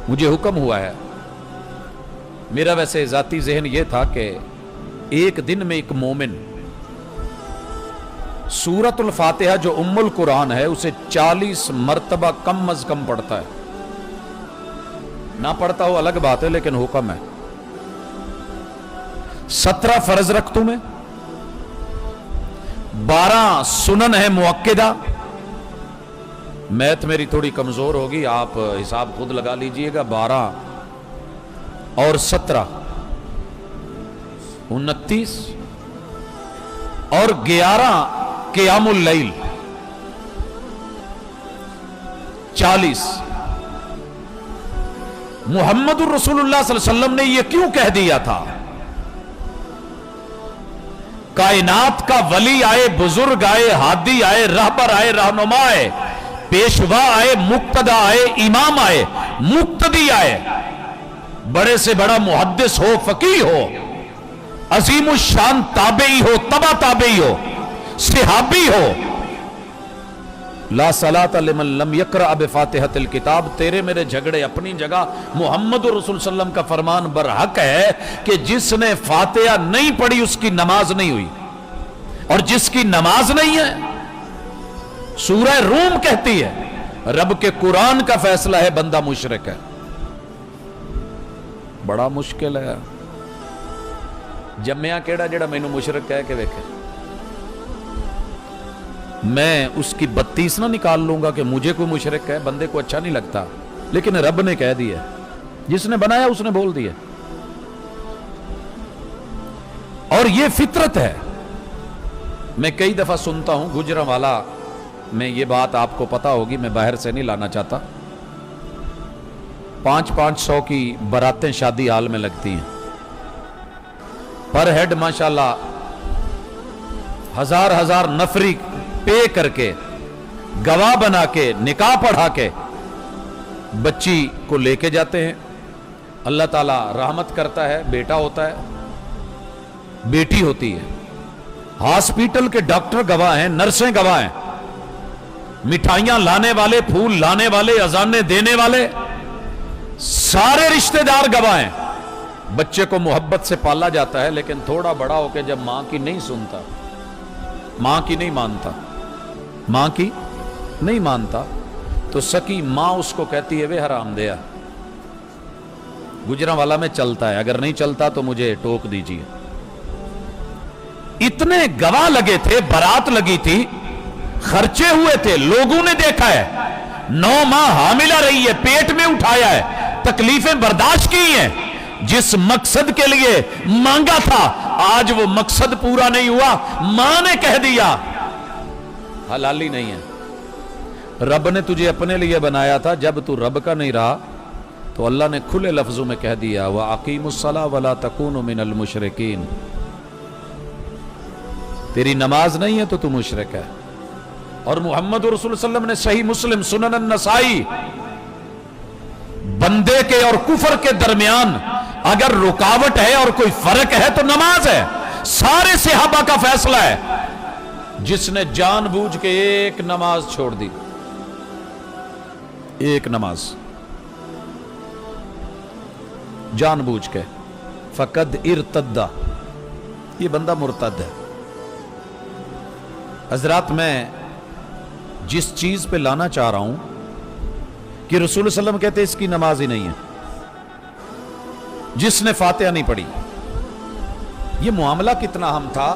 مجھے حکم ہوا ہے. میرا ویسے ذاتی ذہن یہ تھا کہ ایک دن میں ایک مومن سورۃ الفاتحہ جو ام القرآن ہے اسے 40 مرتبہ کم از کم پڑھتا ہے. نہ پڑھتا ہو الگ بات ہے، لیکن حکم ہے. 17 فرض رکھتوں میں، 12 سنن ہے مؤکدہ. میتھ میری تھوڑی کمزور ہوگی، آپ حساب خود لگا لیجئے گا. 12 اور 17 29 اور 11 قیام اللیل 40. محمد الرسول اللہ صلی اللہ علیہ وسلم نے یہ کیوں کہہ دیا تھا؟ کائنات کا ولی آئے، بزرگ آئے، ہادی آئے، رہبر آئے، رہنما آئے، پیشوا آئے، مقتدا آئے، امام آئے، مقتدی آئے، بڑے سے بڑا محدث ہو، فقیہ ہو، عظیم الشان تابعی ہو، تبع تابعی ہو، صحابی ہو، لا صلاۃ لمن لم یقرأ بفاتحۃ الکتاب. تیرے میرے جھگڑے اپنی جگہ. محمد رسول صلی اللہ علیہ وسلم کا فرمان برحق ہے کہ جس نے فاتحہ نہیں پڑھی اس کی نماز نہیں ہوئی، اور جس کی نماز نہیں ہے، سورہ روم کہتی ہے رب کے قرآن کا فیصلہ ہے بندہ مشرک ہے. بڑا مشکل ہے. جمعہ کیڑا جڑا مینوں مشرک کہہ کے ویکھے. میں اس کی 32 نہ نکال لوں گا کہ مجھے کوئی مشرک ہے، بندے کو اچھا نہیں لگتا، لیکن رب نے کہہ دیا، جس نے بنایا اس نے بول دیا. اور یہ فطرت ہے. میں کئی دفعہ سنتا ہوں گجرانوالہ میں، یہ بات آپ کو پتا ہوگی، میں باہر سے نہیں لانا چاہتا. 500 کی براتیں شادی حال میں لگتی ہیں، پر ہیڈ ماشاءاللہ 1000 نفری پے کر کے، گواہ بنا کے، نکاح پڑھا کے بچی کو لے کے جاتے ہیں. اللہ تعالیٰ رحمت کرتا ہے، بیٹا ہوتا ہے، بیٹی ہوتی ہے. ہاسپیٹل کے ڈاکٹر گواہ ہیں، نرسیں گواہ ہیں، مٹھائیاں لانے والے، پھول لانے والے، اذانیں دینے والے، سارے رشتہ دار گواہ ہیں. بچے کو محبت سے پالا جاتا ہے، لیکن تھوڑا بڑا ہو کے جب ماں کی نہیں سنتا، ماں کی نہیں مانتا، ماں کی نہیں مانتا، تو سکی ماں اس کو کہتی ہے وے حرام دیا. گجرانوالہ میں چلتا ہے، اگر نہیں چلتا تو مجھے ٹوک دیجیے. اتنے گواہ لگے تھے، برات لگی تھی، خرچے ہوئے تھے، لوگوں نے دیکھا ہے. 9 ماہ حاملہ رہی ہے، پیٹ میں اٹھایا ہے، تکلیفیں برداشت کی ہیں. جس مقصد کے لیے مانگا تھا، آج وہ مقصد پورا نہیں ہوا، ماں نے کہہ دیا حلالی نہیں ہے. رب نے تجھے اپنے لیے بنایا تھا، جب تو رب کا نہیں رہا تو اللہ نے کھلے لفظوں میں کہہ دیا وَأَقِيمُوا الصَّلَاةَ وَلَا تَكُونُوا مِنَ الْمُشْرِكِينَ. تیری نماز نہیں ہے تو مشرک ہے. اور محمد رسول اللہ صلی اللہ علیہ وسلم نے صحیح مسلم، سنن النسائی، بندے کے اور کفر کے درمیان اگر رکاوٹ ہے اور کوئی فرق ہے تو نماز ہے. سارے صحابہ کا فیصلہ ہے. جس نے جان بوجھ کے ایک نماز چھوڑ دی، ایک نماز جان بوجھ کے، فقد ارتد، یہ بندہ مرتد ہے. حضرات میں جس چیز پہ لانا چاہ رہا ہوں کہ رسول اللہ صلی اللہ علیہ وسلم کہتے اس کی نماز ہی نہیں ہے جس نے فاتحہ نہیں پڑھی. یہ معاملہ کتنا اہم تھا.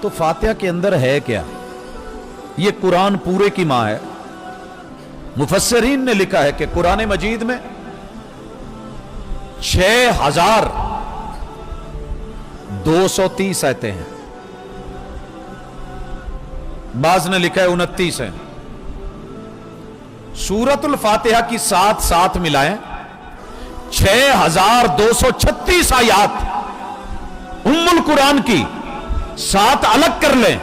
تو فاتحہ کے اندر ہے کیا؟ یہ قرآن پورے کی ماں ہے. مفسرین نے لکھا ہے کہ قرآن مجید میں 6230 آیتیں ہیں، بعض نے لکھا ہے 29 ہیں. سورۃ الفاتحہ کی ساتھ ملائیں 6236 آیات ام القرآن کی، 7 الگ کر لیں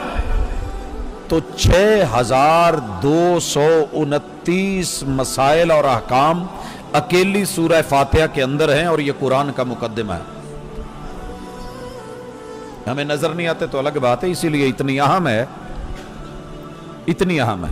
تو 6229 مسائل اور احکام اکیلی سورہ فاتحہ کے اندر ہیں، اور یہ قرآن کا مقدمہ ہے. ہمیں نظر نہیں آتے تو الگ بات ہے، اسی لیے اتنی اہم ہے، اتنی اہم ہے.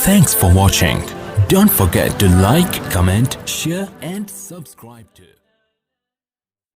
Thanks for watching. Don't forget to like, comment, share and subscribe to